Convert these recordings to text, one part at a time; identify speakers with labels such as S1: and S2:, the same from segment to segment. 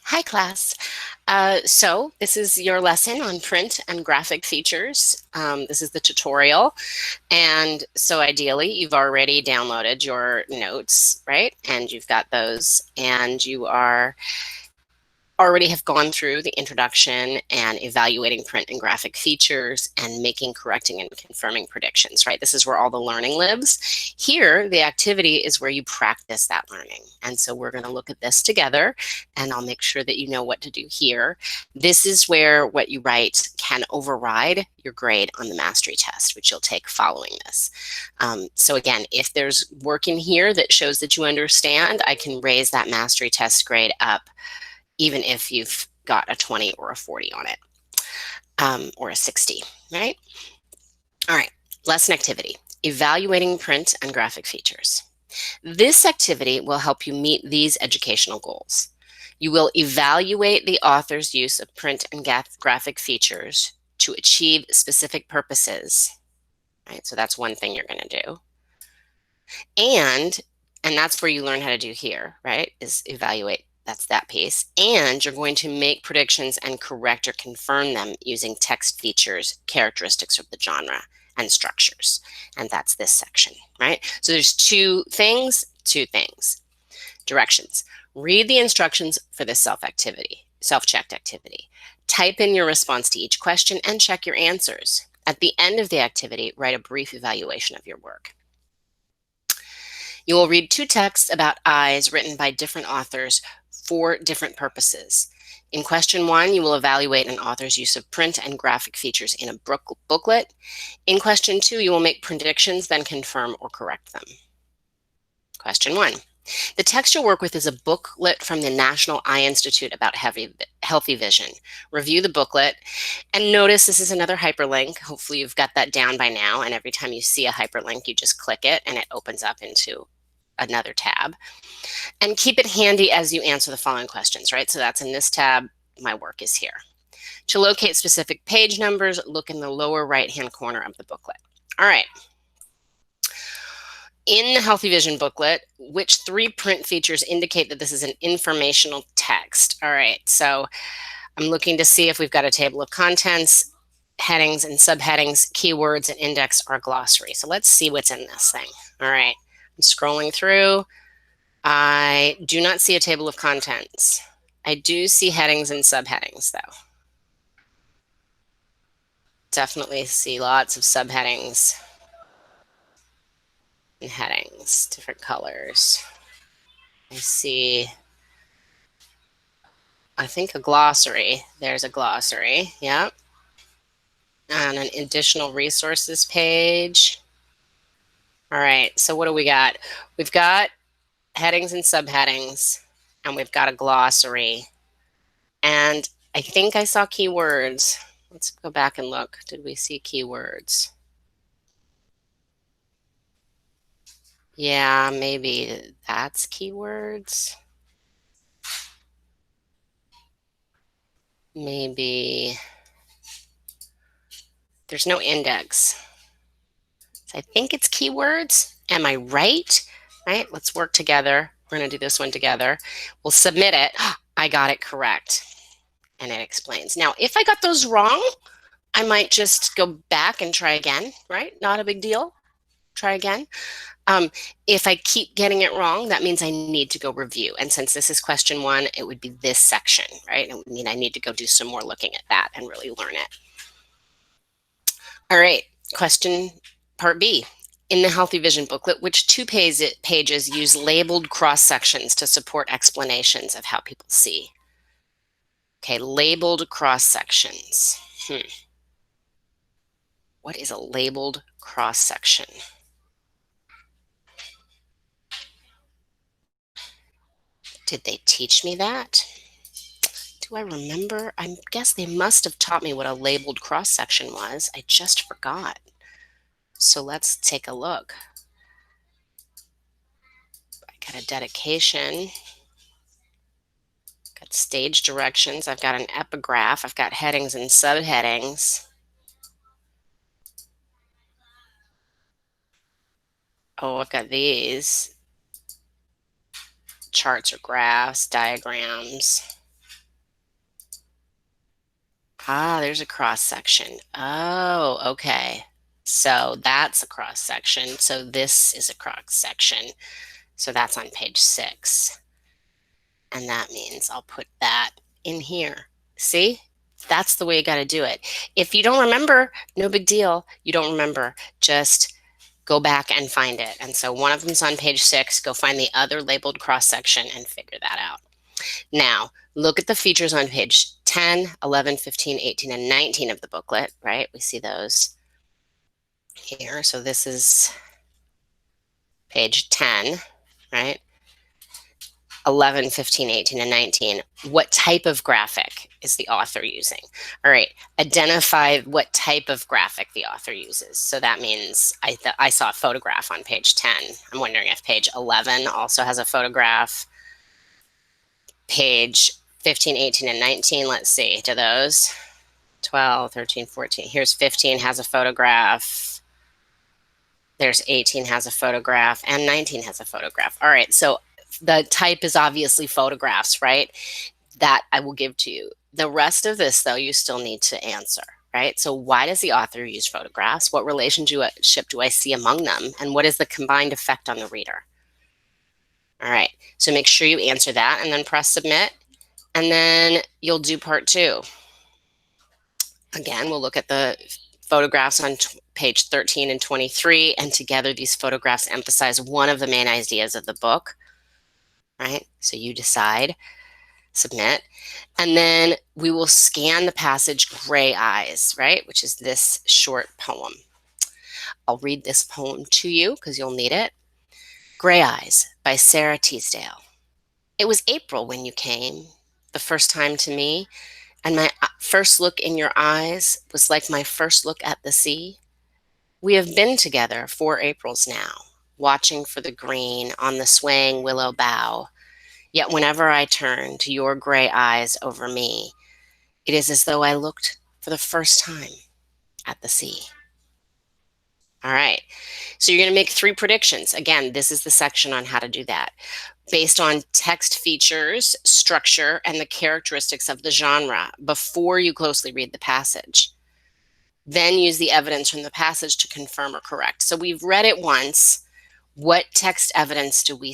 S1: Hi, class. So this is your lesson on print and graphic features. This is the tutorial. And so ideally, you've already downloaded your notes, right? And you've got those, and you are already have gone through the introduction and evaluating print and graphic features and making, correcting, and confirming predictions, right? This is where all the learning lives. Here, the activity is where you practice that learning. And so we're going to look at this together, and I'll make sure that you know what to do here. This is where what you write can override your grade on the mastery test, which you'll take following this. So again, if there's work in here that shows that you understand, I can raise that mastery test grade up even if you've got a 20 or a 40 on it, or a 60, right? All right, lesson activity, evaluating print and graphic features. This activity will help you meet these educational goals. You will evaluate the author's use of print and graphic features to achieve specific purposes, right? So that's one thing you're going to do. And that's where you learn how to do here, right? Is evaluate. That's that piece. And you're going to make predictions and correct or confirm them using text features, characteristics of the genre, and structures. And that's this section, right? So there's two things. Directions. Read the instructions for this self-checked activity. Type in your response to each question and check your answers. At the end of the activity, write a brief evaluation of your work. You will read two texts about eyes written by different authors for different purposes. In question 1, you will evaluate an author's use of print and graphic features in a booklet. In question 2, you will make predictions, then confirm or correct them. Question 1. The text you'll work with is a booklet from the National Eye Institute about healthy vision. Review the booklet and notice this is another hyperlink. Hopefully you've got that down by now, and every time you see a hyperlink, you just click it and it opens up into another tab. And keep it handy as you answer the following questions, right? So that's in this tab. My work is here. To locate specific page numbers, look in the lower right-hand corner of the booklet. All right. In the Healthy Vision booklet, which 3 print features indicate that this is an informational text? All right, so I'm looking to see if we've got a table of contents, headings and subheadings, keywords, and index or glossary. So let's see what's in this thing. All right, I'm scrolling through. I do not see a table of contents. I do see headings and subheadings, though. Definitely see lots of subheadings and headings, different colors. I see, I think, a glossary. There's a glossary, yep. And an additional resources page. All right, so what do we got? We've got headings and subheadings, and we've got a glossary. And I think I saw keywords. Let's go back and look. Did we see keywords? Yeah, maybe that's keywords. Maybe there's no index. So I think it's keywords. Am I right? Right, let's work together. We're going to do this one together. We'll submit it. I got it correct. And it explains. Now, if I got those wrong, I might just go back and try again, right? Not a big deal. Try again. If I keep getting it wrong, that means I need to go review. And since this is question 1, it would be this section, right? It would mean I need to go do some more looking at that and really learn it. All right, question part B. In the Healthy Vision booklet, which 2 pages use labeled cross sections to support explanations of how people see? Okay, labeled cross sections. What is a labeled cross section? Did they teach me that? Do I remember? I guess they must have taught me what a labeled cross section was. I just forgot. So let's take a look. I got a dedication. Got stage directions. I've got an epigraph. I've got headings and subheadings. Oh, I've got these. charts or graphs, diagrams. Ah, there's a cross section. Oh, okay. So that's a cross section. So this is a cross section. So that's on page 6. And that means I'll put that in here. See? That's the way you got to do it. If you don't remember, no big deal. You don't remember. Just go back and find it. And so one of them's on page 6. Go find the other labeled cross section and figure that out. Now, look at the features on page 10, 11, 15, 18, and 19 of the booklet, right? We see those here. So this is page 10, right? 11, 15, 18, and 19. What type of graphic is the author using? All right, identify what type of graphic the author uses. So that means I saw a photograph on page 10. I'm wondering if page 11 also has a photograph. Page 15, 18, and 19, let's see, do those? 12, 13, 14. Here's 15 has a photograph. There's 18 has a photograph, and 19 has a photograph. All right, so the type is obviously photographs, right? That I will give to you. The rest of this, though, you still need to answer, right? So why does the author use photographs? What relationship do I see among them? And what is the combined effect on the reader? All right, so make sure you answer that and then press submit. And then you'll do part 2. Again, we'll look at the photographs on page 13 and 23, and together these photographs emphasize one of the main ideas of the book, right? So you decide, submit, and then we will scan the passage Gray Eyes, right? Which is this short poem. I'll read this poem to you because you'll need it. Gray Eyes by Sara Teasdale. It was April when you came, the first time to me, and my first look in your eyes was like my first look at the sea. We have been together 4 Aprils now, watching for the green on the swaying willow bough. Yet whenever I turn to your gray eyes over me, it is as though I looked for the first time at the sea. All right, so you're going to make 3 predictions. Again, this is the section on how to do that. Based on text features, structure, and the characteristics of the genre before you closely read the passage. Then use the evidence from the passage to confirm or correct. So we've read it once. What text evidence do we,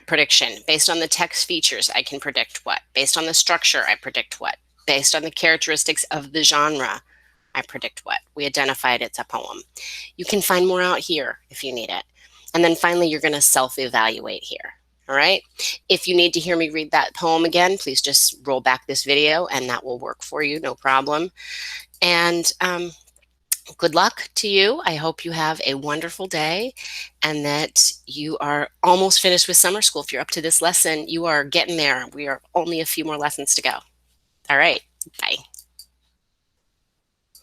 S1: prediction? Based on the text features, I can predict what? Based on the structure, I predict what? Based on the characteristics of the genre, I predict what? We identified it's a poem. You can find more out here if you need it. And then finally, you're going to self-evaluate here. All right. If you need to hear me read that poem again, please just roll back this video and that will work for you. No problem. And good luck to you. I hope you have a wonderful day and that you are almost finished with summer school. If you're up to this lesson, you are getting there. We are only a few more lessons to go. All right. Bye.